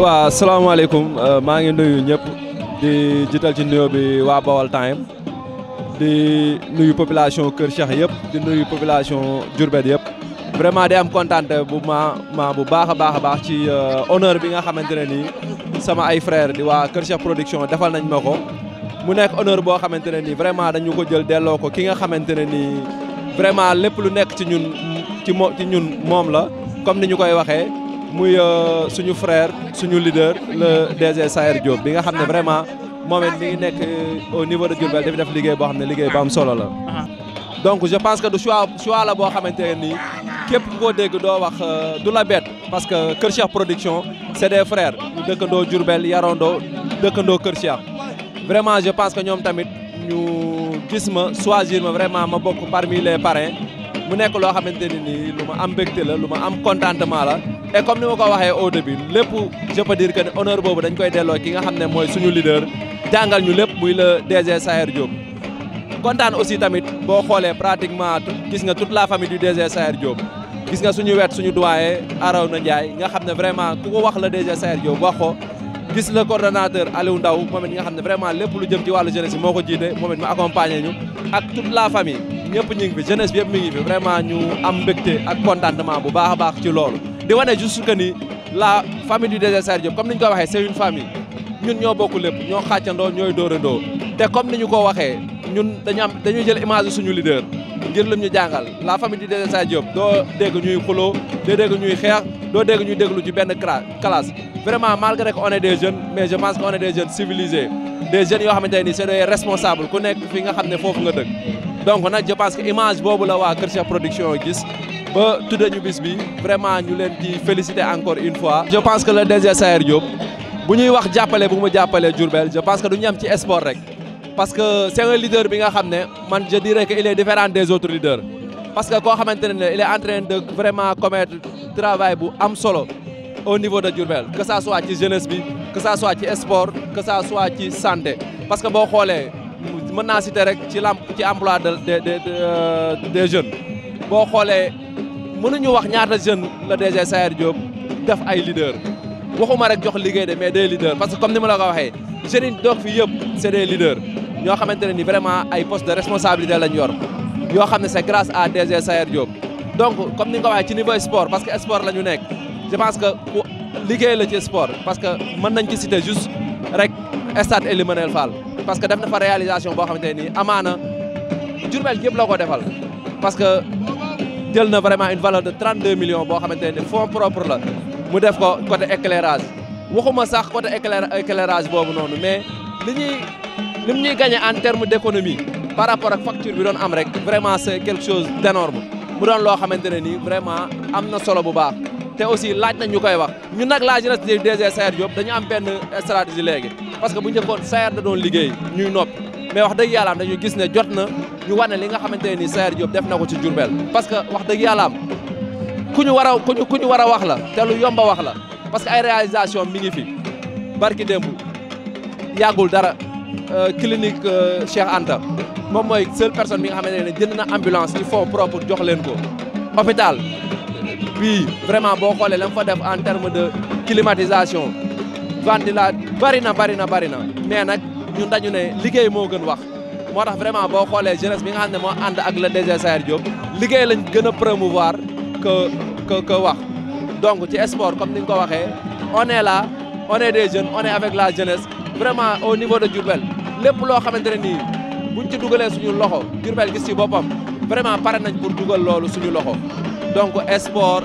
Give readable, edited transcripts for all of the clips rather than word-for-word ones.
waaw asalaamaaleykum maa ngi nuyu ñëpp di jiital ci nuyoo bi waa Baol Times di nuyu population Kër Cheikh yëpp di nuyu population Diourbel yëpp vraiment di am kontaante bu baax a baax ci honneur bi nga xamante ne nii sama ay frère di waa Kër Cheikh production defal nañ ma ko mu nekk honneur boo xamante ne nii vraiment dañu ko jël delloo ko ki nga xamante ne nii vraiment lépp lu nekk ci ñun ci ñun moom la comme ni ñu koy waxee muy suñu frère suñu leader le DG Saër Diop bi nga xam ne vraiment moom it mi ngi nekk au niveau de Diourbel dafi def liggéey boo xam ne liggéey bu am solo la. donc je pense que du choix la boo xamante ne nii képp ku ko dégg doo wax du la bett parce que Kër Cheikh production c'est des frères ñu dëkkandoo Diourbel yarandoo dëkkandoo Kër Cheikh vraiment je pense que ñoom tamit ñu gis ma choisir ma vraiment ma bokk parmi les parrains mu nekk loo xamante ne nii lu ma am mbégte la lu ma am contentement la. et comme ni ma ko waxee au début lépp je peux dire que ne honneur boobu dañ koy delloo ki nga xam ne mooy suñu leader jàngal ñu lépp muy le DG Saër Diop. kontaan aussi tamit boo xoolee pratiquement gis nga toute la famille du DG Saër Diop gis nga suñu wet suñu doyen Arawna Ndiaye nga xam ne vraiment ku ko wax le DG Saër Diop wax ko gis le coordonnateur Aliou Ndaw moom it nga xam ne vraiment lépp lu jëm ci wàllu jeunesse bi moo ko jiite moom it mu accompagné ñu ak toute la famille ñëpp ñu ngi fi jeunesse bi yëpp mi ngi fi vraiment ñu am mbégte ak contentement bu baax a baax ci loolu. di wane juste que ni la famille du DG Saër Diop comme ni ñu ko waxee c'est une famille ñun ñoo bokk lépp ñoo xàccandoo ñooy dóorandoo te comme ni ñu ko waxee ñun dañuy jël image suñu leader ngir lim ñu jàngal la famille du DG Saër Diop doo dégg ñuy xuloo doo dégg ñuy xeex doo dégg ñuy déglu ci benn classe vraiment malgré que on est des jeunes mais je pense que on est des jeunes civilisés des jeunes yoo xamante ne nii c'est des responsables ku nekk fi nga xam ne foofu nga dëkk donc nag je pense que image boobu la waa Kër Cheikh production gis ba tudde ñu bis bi vraiment ñu leen ci féliciter encore une fois. je pense que le DG Saër Diop bu ñuy wax jàppale bu mu jàppale Diourbel je pense que du ñu am ci sport rek parce que c'est un leader bi nga xam ne man je dirais que il est différent des autres leaders parce que koo xamante ne il est en train de vraiment commettre travail bu am solo au niveau de Diourbel que ça soit ci jeunesse bi que ça soit ci sport que ça soit ci santé parce que boo xoolee mën naa citer rek ci emploi des jeunes boo xoolee mënuñu wax ñaata jeune la DG Saër Diop def ay leader waxuma rek jox liggéey de mais des leaders parce que comme ni ma la ko waxee jeunes yi doog fi yëpp c'est des leaders ñoo xamante ne ni vraiment ay postes de responsabilité lañ yor yoo xam ne c'est grâce à DG Saër Diop donc comme ni nga ko waxee ci niveau sport parce que sport la ñu nekk je pense que liggéey la ci sport parce que mën nañ ci citer juste rek stade Ely Manel Fall parce que def na fa réalisation boo xamante ne nii amaana Diourbel yëpp la ko defal parce que jël na vraiment une valeur de 32 millions boo xamante ne fonds propre la mu def ko côté éclairage waxuma sax côté éclairage boobu noonu mais li ñuy gagné en terme d'économie par rapport ak facture bi doon am rek vraiment c'est quelque chose d'énorme mu doon loo xamante ne nii vraiment am na solo bu baax te aussi laaj nañ ñu koy wax ñun nag la jeunesse du DG Sayer Diop dañu am benn stratégie léegi parce que bu njëkkoon Sayer da doon liggéey ñuy noppi mais wax dëgg yàlla am dañu gis ne jot na ñu wane li nga xamante ne nii Sayer Diop def na ko ci Diourbel parce que wax dëgg yàlla am ku ñu war a wax la te lu yomba wax la parce que ay réalisation mi ngi fi barki démb yàggul dara clinique Cheikh Anta moom mooy seule personne bi nga xamante ne jënd na ambulance ci fonds propre jox leen ko hôpital bii vraiment boo xoolee la mu fa def en terme de climatisation ventilation bari na mais nag ñun dañu ne liggéey moo gën wax moo tax vraiment boo xoolee jeunesse bi nga xam ne moo ànd ak le DG Sayer Diop liggéey lañ gën a promouvoir que wax donc ci sport comme ni nga ko waxee on est là on est des jeunes on est avec la jeunesse vraiment au niveau de Diourbel lépp loo xamante ne nii buñ ci dugalee suñu loxo Diourbel gis ci boppam vraiment pare nañ pour dugal loolu suñu loxo donc sport.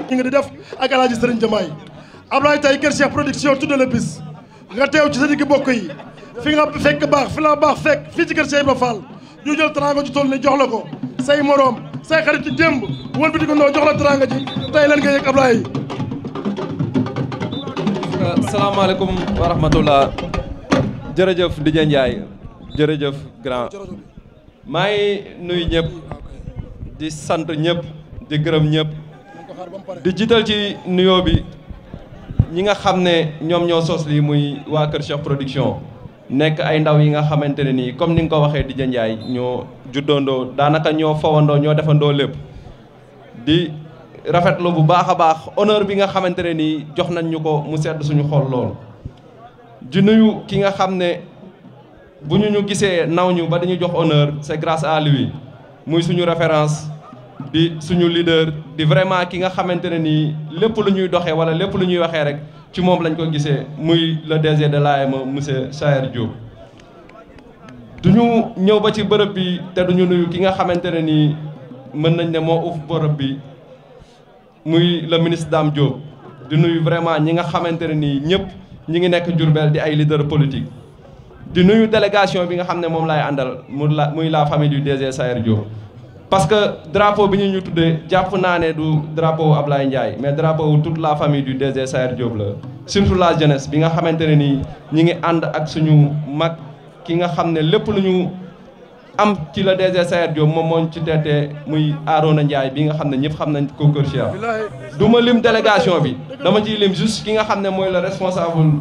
nga di def ak Alaaji Sëriñ Jamaay Ablaye tey Kër Cheikh production tudde la bis nga teew ci sa digg bokk yi fi nga fekk baax fi la baax fekk fii ci Kër Cheikh Ibra Fall ñu jël teraanga ju toll ne jox la ko say moroom say xarit ci démb wal bi di ko noo jox la teraanga ji tey lan nga yëg Ablaye. salaamaaleykum wa rahmatullah jërëjëf Didier Ndiaye jërëjëf grand maa ngi nuyu ñëpp di sant ñëpp di gërëm ñëpp di jiital ci nuyoo bi ñi nga xam ne ñoom ñoo sos lii muy waa Kër Cheikh production nekk ay ndaw yi nga xamante ne nii comme ni nga ko waxee Didier Ndiaye ñoo juddoondoo daanaka ñoo fawandoo ñoo defandoo lépp di rafetlu bu baax a baax honneur bi nga xamante ne nii jox nañ ñu ko mu sedd suñu xol lool di nuyu ki nga xam ne bu ñu gisee naw ñu ba dañu jox honneur c'est grâce à lui muy suñu référence di suñu leader di vraiment ki nga xamante ne nii lépp lu ñuy doxee wala lépp lu ñuy waxee rek ci moom lañ ko gisee muy le DG de l'AME monsieur Sayer Diop. duñu ñëw ba ci bërëb bi te duñu nuyu ki nga xamante ne nii mën nañ ne moo uf bërëb bi muy le ministre Dame Diop di nuyu vraiment ñi nga xamante ne nii ñëpp ñi ngi nekk Diourbel di ay leader politique di nuyu délégation bi nga xam ne moom laay àndal muy la famille du DG Saër Diop parce que drapeau bi ñu tuddee jàpp naa ne du drapeau Ablaye Ndiaye mais drapeau toute la famille du DG Saër Diop la surtout la jeunesse bi nga xamante ne nii ñi ngi ànd ak suñu mag ki nga xam ne lépp lu ñu am ci la DG Saër Diop moom moo ci teetee muy Arona Ndiaye bi nga xam ne ñëpp xam nañ ko Kër Cheikh du ma lim délégation bi dama ciy lim juste ki nga xam ne mooy le responsable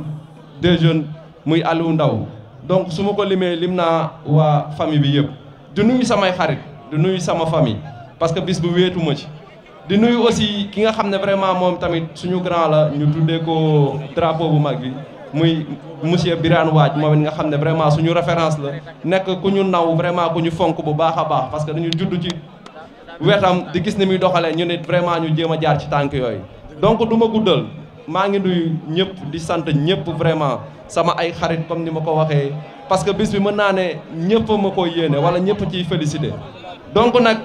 des jeunes muy Aliou Ndaw donc su ma ko limee lim naa waa famille bi yëpp di nuyu samay xarit di nuyu sama famille parce que bis bu wéetu ma ci di nuyu aussi ki nga xam ne vraiment moom tamit suñu grand la ñu tuddee ko drapeau bu mag bi muy monsieur Birane Waaj moom it nga xam ne vraiment suñu référence la nekk ku ñu naw vraiment ku ñu fonk bu baax a baax parce que dañu judd ci wetam di gis ni muy doxalee ñu nit vraiment ñu jéem a jaar ci tànk yooyu donc du ma guddal maa ngi nuyu ñëpp di sant ñëpp vraiment sama ay xarit comme ni ma ko waxee parce que bis bi mën naa ne ñëpp ma ko yéene wala ñëpp ciy félicité donc nag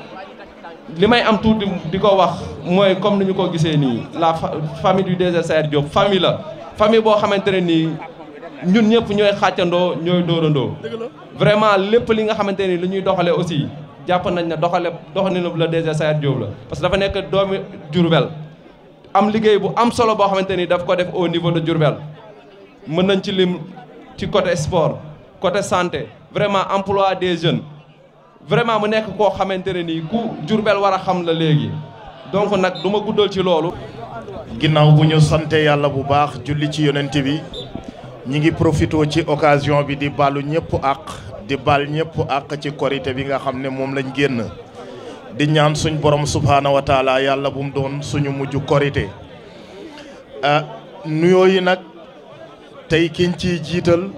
li may am tuuti di ko wax mooy comme ni ñu ko gisee nii la famille du DG Saër Diop famille la famille boo xamante ne nii ñun ñëpp ñooy xàccandoo ñooy dóorandoo vraiment lépp li nga xamante ni li ñuy doxalee aussi jàpp nañ ne doxalinu la DG Saër Diop la parce que dafa nekk doomi Diourbel am liggéey bu am solo boo xamante ni daf ko def au niveau de Diourbel mën nañ ci lim ci côté sport côté santé vraiment emploi des jeunes vraiment mu nekk koo xamante ne nii ku Diourbel war a xam la léegi donc nag du ma guddal ci loolu. ginnaaw bu ñu sante yàlla bu baax julli ci yonent bi ñi ngi profité ci occasion bi di baalu ñëpp àq di baal ñëpp àq ci korité bi nga xam ne moom lañ génn di ñaan suñ borom subhaanahu wa taala yàlla bu mu doon suñu mujj korité nuyoo yi nag tey kiñ ciy jiital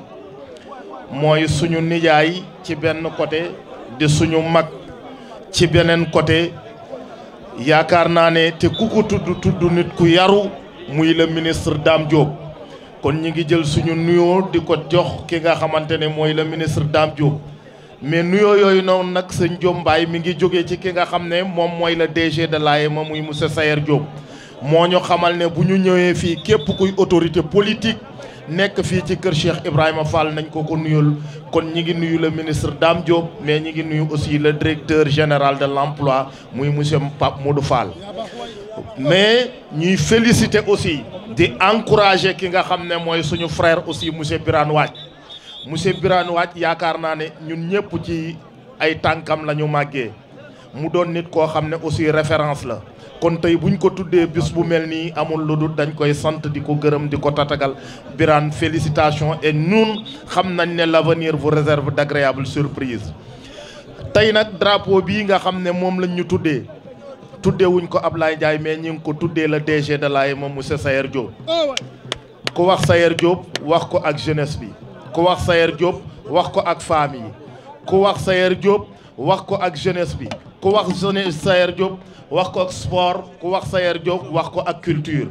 mooy suñu nijaay ci benn côté di suñu mag ci beneen côté yaakaar naa ne te ku ko tudd nit ku yaru muy le ministre Dame Diop kon ñi ngi jël suñu nuyoo di ko jox ki nga xamante ne mooy le ministre Dame Diop mais nuyoo yooyu noonu nag sëñ Diop Mbaye mi ngi jógee ci ki nga xam ne moom mooy le DG de l'AEMA muy monsieur Saër Diop moo ñu xamal ne bu ñu ñëwee fii képp kuy autorité politique nekk fii ci kër Cheikh Ibrahima Fall nañ ko nuyul kon ñi ngi nuyu le ministre Dame Diop mais ñi ngi nuyu aussi le directeur général de l'emploi muy monsieur Pape Modou Fall mais ñuy féliciter aussi di encourager ki nga xam ne mooy suñu frère aussi monsieur Birane Waaj monsieur Birane Waaj yaakaar naa ne ñun ñëpp ci ay tànkam la ñu màggee mu doon nit koo xam ne aussi référence la kon tey buñ ko tuddee bis bu mel nii amul lu dul dañ koy sant di ko gërëm di ko tatagal Birane félicitations et ñun xam nañ ne l'avenir vous réserve d'agréables surprises tey nag drapeau bii nga xam ne moom lañ ñu tuddee wuñ ko Ablaye Ndiaye mais ñi ngi ko tuddee le DG de l'AEMA monsieur Saër Diop ku wax Saër Diop wax ko ak jeunesse bi ku wax Saër Diop wax ko ak famille yi ku wax Saër Diop wax ko ak jeunesse bi ku wax jeunesse Saër Diop wax ko ak sport ku wax Saër Diop wax ko ak culture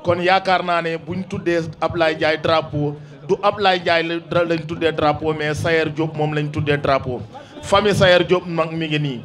kon yaakaar naa ne buñ tuddee Ablaye Ndiaye drapeau du Ablaye Ndiaye lañ tuddee drapeau mais Saër Diop moom lañ tuddee drapeau famille Saër Diop nag mi ngi nii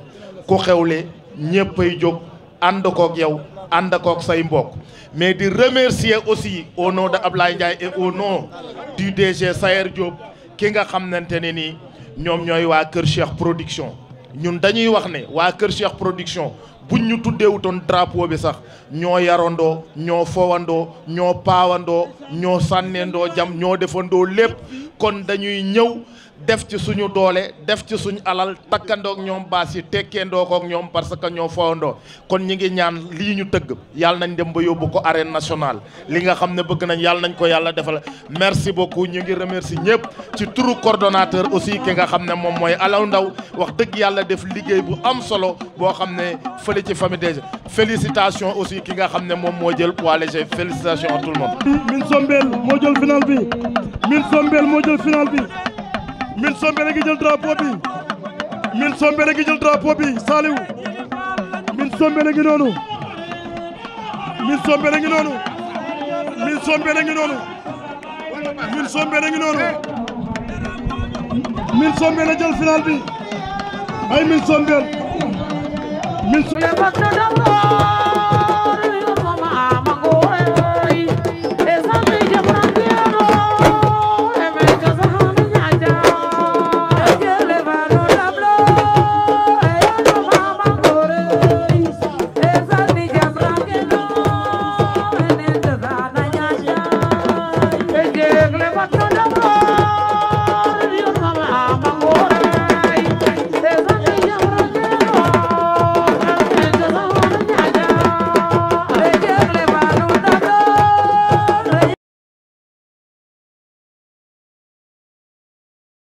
ku xewle ñëppay jóg ànd kook yow ànd kook say mbokk mais di remercier aussi au nom de Ablaye Ndiaye et au nom du DG Saër Diop ki nga xamante ne nii ñoom ñooy waa Kër Cheikh production ñun dañuy wax ne waa Kër Cheikh production buñ ñu tuddeewutoon drapeau bi sax ñoo yarandoo ñoo fowandoo ñoo paawandoo ñoo sànneendoo jam ñoo defandoo lépp kon dañuy ñëw def ci suñu doole def ci suñu alal takkandoog ñoom baas yi tekkeendoo kook ñoom parce que ñoo fowandoo kon ñi ngi ñaan lii ñu tëgg yàlla nañ dem ba yóbbu ko arène nationale li nga xam ne bëgg nañ yàlla nañ ko yàlla defal merci beaucoup ñu ngi remercier ñëpp ci turu coordonnateur aussi ki nga xam ne moom mooy Alaw Ndaw wax dëgg yàlla def liggéey bu am solo boo xam ne fële ci famille des félicitations aussi ki nga xam ne moom moo jël poids léger félicitations à tout le monde. Min Sombel moo jël final bi Min Sombel moo jël final bi Min Sombel a ngi jël drapeau bi Min Sombel a ngi jël drapeau bi Saliou Min Sombel a ngi noonu Min Sombel a ngi noonu Min Sombel a ngi noonu Min Sombel a ngi noonu Min Sombel a jël final bi ay Min Sombel Min Sombel